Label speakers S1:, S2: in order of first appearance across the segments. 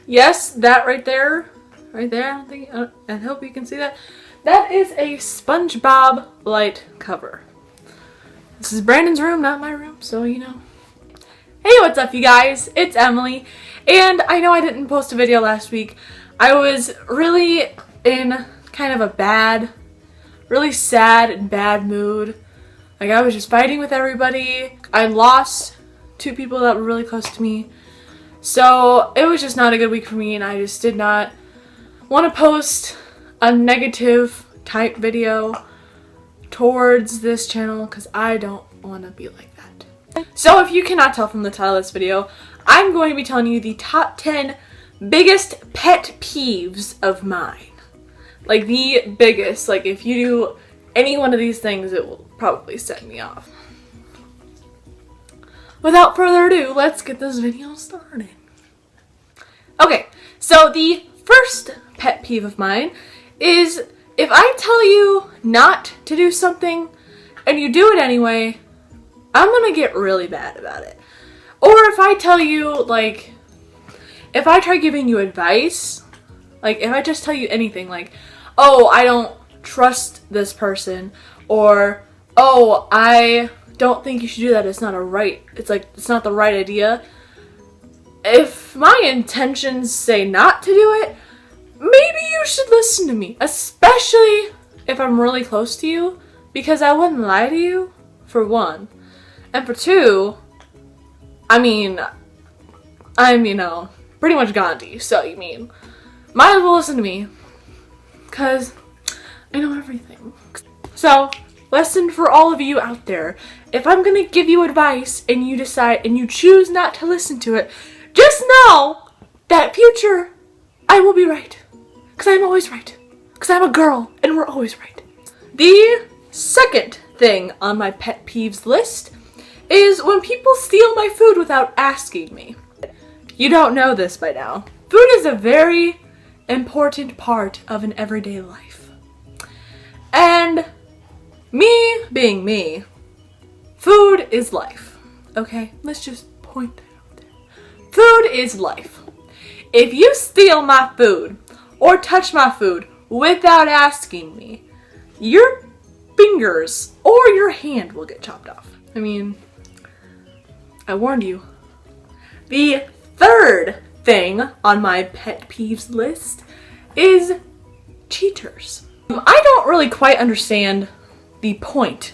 S1: Yes, that right there. Right there. I hope you can see that. That is a SpongeBob light cover. This is Brandon's room, not my room, so you know. Hey, what's up, you guys? It's Emily, and I know I didn't post a video last week. I was really in kind of a really sad and bad mood. Like, I was just fighting with everybody. I lost 2 people that were really close to me. So it was just not a good week for me, and I just did not want to post a negative type video towards this channel because I don't want to be like that. So if you cannot tell from the title of this video, I'm going to be telling you the top 10 biggest pet peeves of mine. Like the biggest. Like if you do any one of these things, it will probably set me off. Without further ado, let's get this video started. Okay, so the first pet peeve of mine is if I tell you not to do something and you do it anyway, I'm gonna get really bad about it. Or if I tell you, like, if I try giving you advice, like if I just tell you anything like, oh, I don't trust this person, or oh, I don't think you should do that, it's not the right idea. If my intentions say not to do it, maybe you should listen to me, especially if I'm really close to you, because I wouldn't lie to you, for one. And for two, I'm, you know, pretty much Gandhi, so might as well listen to me, because I know everything. So, lesson for all of you out there, if I'm gonna give you advice and you decide and you choose not to listen to it, just know that future I will be right. Because I'm always right. Because I'm a girl and we're always right. The second thing on my pet peeves list is when people steal my food without asking me. You don't know this by now. Food is a very important part of an everyday life. And me being me, food is life. Okay? Let's just point that out there. Food is life. If you steal my food or touch my food without asking me, your fingers or your hand will get chopped off. I warned you. The third thing on my pet peeves list is cheaters. I don't really quite understand the point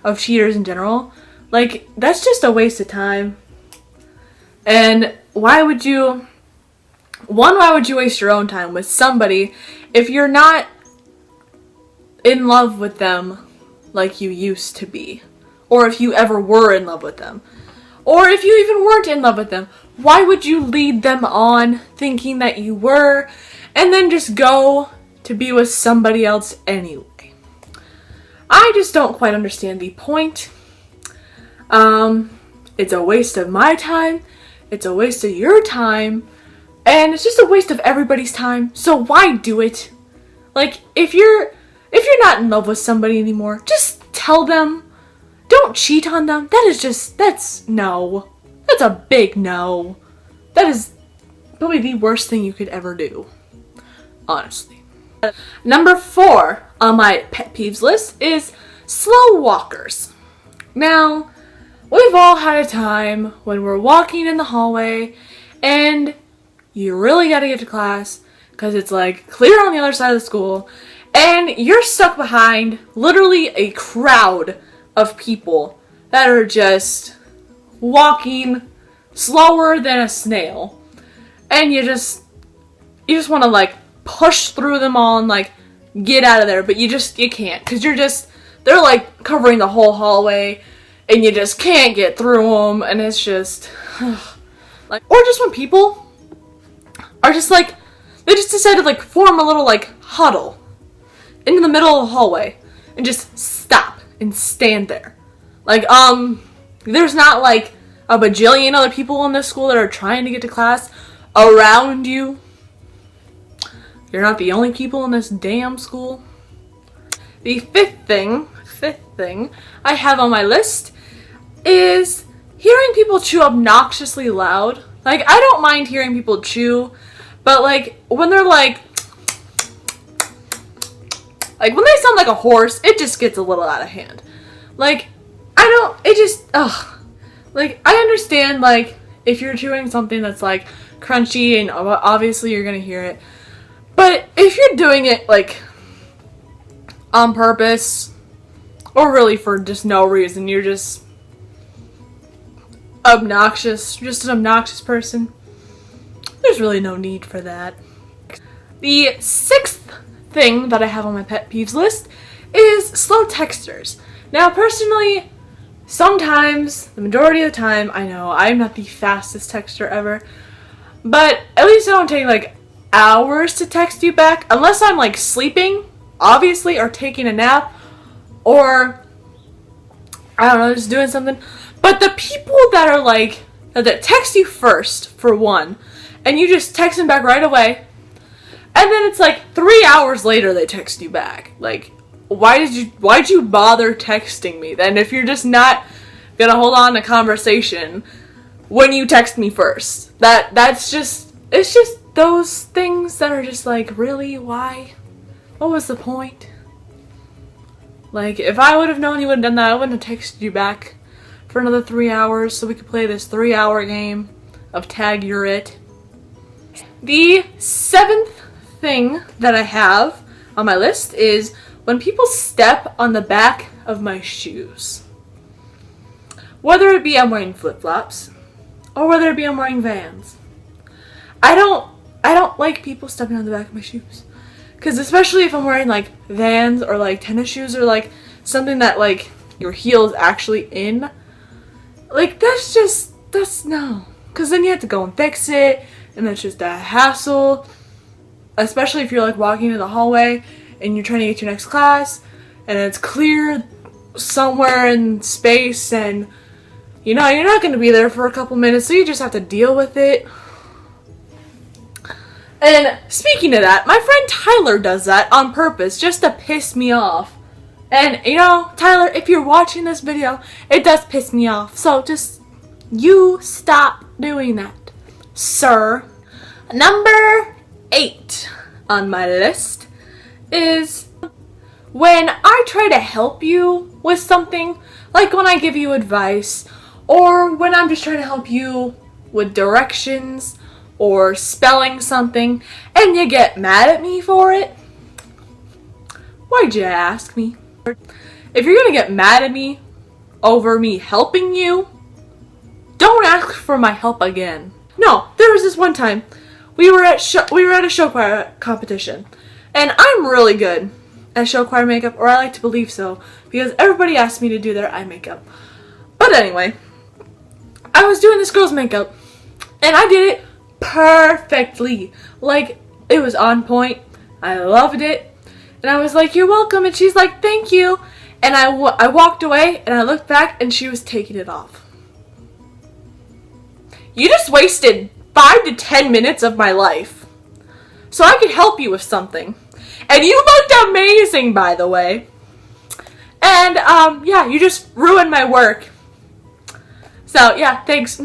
S1: of cheaters in general. Like, that's just a waste of time. And why would you waste your own time with somebody if you're not in love with them like you used to be? Or if you ever were in love with them? Or if you even weren't in love with them? Why would you lead them on thinking that you were and then just go to be with somebody else anyway? I just don't quite understand the point. It's a waste of my time. It's a waste of your time. And it's just a waste of everybody's time. So why do it? Like, if you're not in love with somebody anymore, just tell them. Don't cheat on them. That's no. That's a big no. That is probably the worst thing you could ever do. Honestly. Number 4 on my pet peeves list is slow walkers. Now, we've all had a time when we're walking in the hallway and you really gotta get to class because it's like clear on the other side of the school and you're stuck behind literally a crowd of people that are just walking slower than a snail, and you just want to like push through them all and like get out of there, but you can't because they're like covering the whole hallway and you just can't get through them, and it's just like, or just when people are just like, they just decide to like form a little like huddle into the middle of the hallway and just stop and stand there. Like, there's not like a bajillion other people in this school that are trying to get to class around you. You're not the only people in this damn school. The fifth thing I have on my list is hearing people chew obnoxiously loud. Like, I don't mind hearing people chew, But like when they're like when they sound like a horse, it just gets a little out of hand. Like, like, I understand, like, if you're chewing something that's, like, crunchy and obviously you're gonna hear it. But if you're doing it, like, on purpose, or really for just no reason, you're just obnoxious, just an obnoxious person, there's really no need for that. The 6th thing that I have on my pet peeves list is slow texters. Now, personally, sometimes, the majority of the time, I know I'm not the fastest texter ever, but at least I don't take like hours to text you back, unless I'm like sleeping, obviously, or taking a nap, or I don't know, just doing something. But the people that are like, that text you first, for one, and you just text them back right away, and then it's like 3 hours later they text you back. Like, why'd you bother texting me then if you're just not gonna hold on to conversation when you text me first? It's just those things that are just like, really, why? What was the point? Like, if I would have known you would have done that, I wouldn't have texted you back for another 3 hours so we could play this 3-hour game of Tag You're It. The 7th thing that I have on my list is when people step on the back of my shoes. Whether it be I'm wearing flip-flops or whether it be I'm wearing Vans. I don't like people stepping on the back of my shoes. Because especially if I'm wearing like Vans or like tennis shoes or like something that like your heel is actually in. Like that's no. Because then you have to go and fix it and that's just a hassle. Especially if you're like walking in the hallway and you're trying to get to your next class and it's clear somewhere in space and you know you're not going to be there for a couple minutes, so you just have to deal with it. And speaking of that, my friend Tyler does that on purpose just to piss me off. And you know, Tyler, if you're watching this video, it does piss me off. So just, you stop doing that, sir. Number 8 on my list is when I try to help you with something, like when I give you advice, or when I'm just trying to help you with directions, or spelling something, and you get mad at me for it. Why'd you ask me? If you're gonna get mad at me over me helping you, don't ask for my help again. No, there was this one time, we were at a show choir competition, and I'm really good at show choir makeup, or I like to believe so, because everybody asked me to do their eye makeup. But anyway, I was doing this girl's makeup, and I did it perfectly. Like, it was on point. I loved it. And I was like, you're welcome. And she's like, thank you. And I walked away, and I looked back, and she was taking it off. You just wasted 5 to 10 minutes of my life so I could help you with something. And you looked amazing, by the way. And, yeah, you just ruined my work. So, yeah, thanks.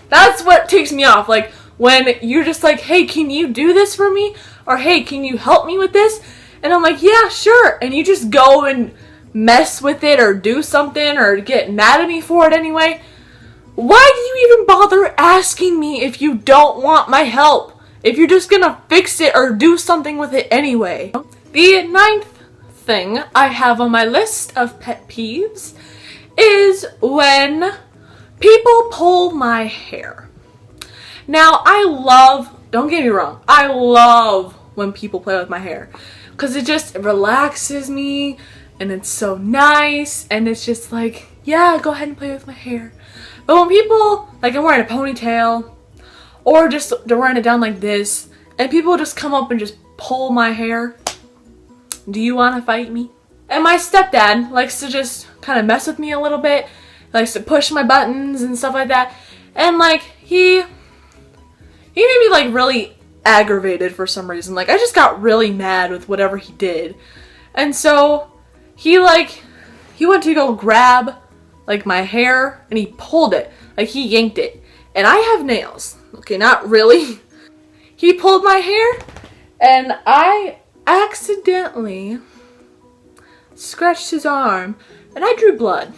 S1: That's what takes me off. Like, when you're just like, hey, can you do this for me? Or, hey, can you help me with this? And I'm like, yeah, sure. And you just go and mess with it or do something or get mad at me for it anyway. Why do you even bother asking me if you don't want my help? If you're just gonna fix it or do something with it anyway. The 9th thing I have on my list of pet peeves is when people pull my hair. Now, don't get me wrong, I love when people play with my hair. Because it just relaxes me, and it's so nice, and it's just like, yeah, go ahead and play with my hair. But when people, like I'm wearing a ponytail, or just they're wearing it down like this, and people just come up and just pull my hair, do you want to fight me? And my stepdad likes to just kind of mess with me a little bit, likes to push my buttons and stuff like that, and like, he made me like really aggravated for some reason. Like, I just got really mad with whatever he did. And so he went to go grab like my hair and he pulled it. Like, he yanked it. And I have nails. Okay, not really. he pulled my hair and I accidentally scratched his arm and I drew blood.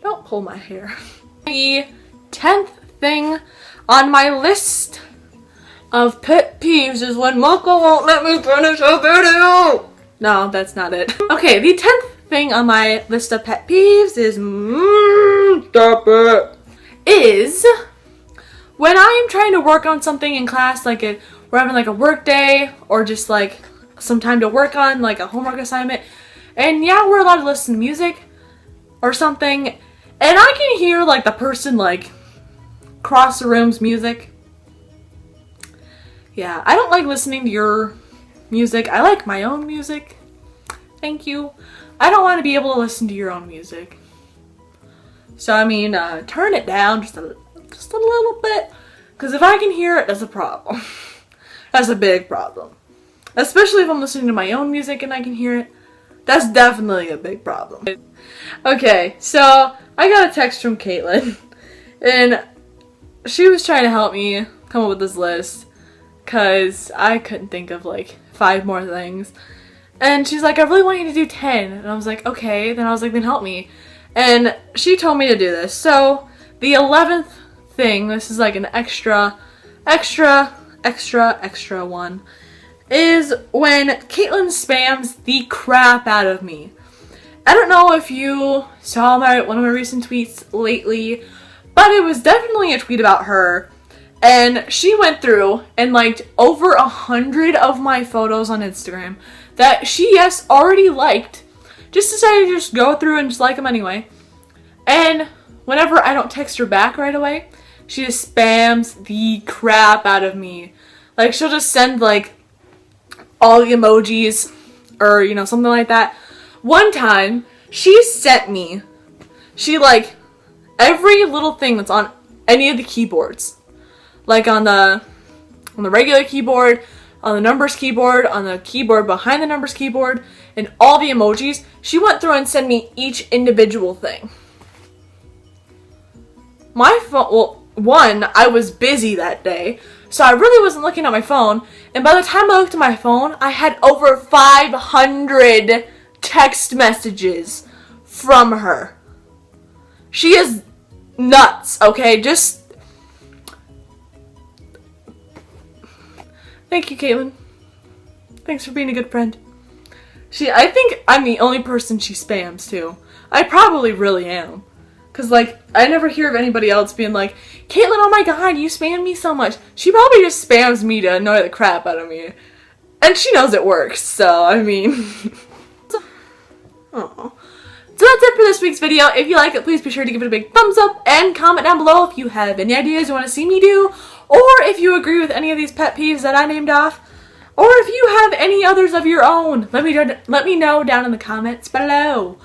S1: Don't pull my hair. The 10th thing on my list of pet peeves is when Moko won't let me finish a video. No, that's not it. Okay, the 10th thing on my list of pet peeves is stop it. Is when I am trying to work on something in class, like we're having like a work day or just like some time to work on like a homework assignment, and yeah, we're allowed to listen to music or something, and I can hear like the person like across the room's music. Yeah, I don't like listening to your music. I like my own music. Thank you. I don't want to be able to listen to your own music. So I mean, turn it down just a little bit, because if I can hear it, that's a problem. That's a big problem. Especially if I'm listening to my own music and I can hear it. That's definitely a big problem. Okay, so I got a text from Kaitlyn, and she was trying to help me come up with this list because I couldn't think of like 5 more things. And she's like, I really want you to do 10. And I was like, okay. Then I was like, then help me. And she told me to do this. So the 11th thing, this is like an extra one, is when Kaitlyn spams the crap out of me. I don't know if you saw one of my recent tweets lately, but it was definitely a tweet about her. And she went through and liked over 100 of my photos on Instagram that she, yes, already liked. Just decided to just go through and just like them anyway. And whenever I don't text her back right away, she just spams the crap out of me. Like, she'll just send like all the emojis or, you know, something like that. One time, she sent me, like every little thing that's on any of the keyboards. Like on the regular keyboard, on the numbers keyboard, on the keyboard behind the numbers keyboard, and all the emojis. She went through and sent me each individual thing. My phone, well, one, I was busy that day, so I really wasn't looking at my phone, and by the time I looked at my phone, I had over 500 text messages from her. She is nuts, okay? Just thank you, Kaitlyn. Thanks for being a good friend. I think I'm the only person she spams, too. I probably really am. Because, like, I never hear of anybody else being like, Kaitlyn, oh my god, you spam me so much. She probably just spams me to annoy the crap out of me. And she knows it works, so, I mean. Aww. So that's it for this week's video. If you like it, please be sure to give it a big thumbs up and comment down below if you have any ideas you want to see me do, or if you agree with any of these pet peeves that I named off, or if you have any others of your own. Let me know down in the comments below.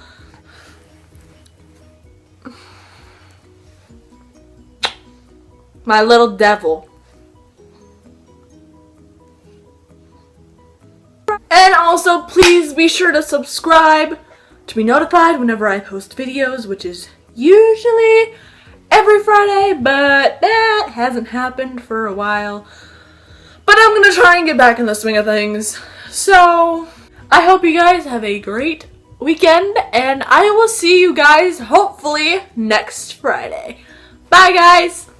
S1: My little devil. And also, please be sure to subscribe to be notified whenever I post videos, which is usually every Friday, but that hasn't happened for a while. But I'm gonna try and get back in the swing of things. So, I hope you guys have a great weekend, and I will see you guys hopefully next Friday. Bye, guys!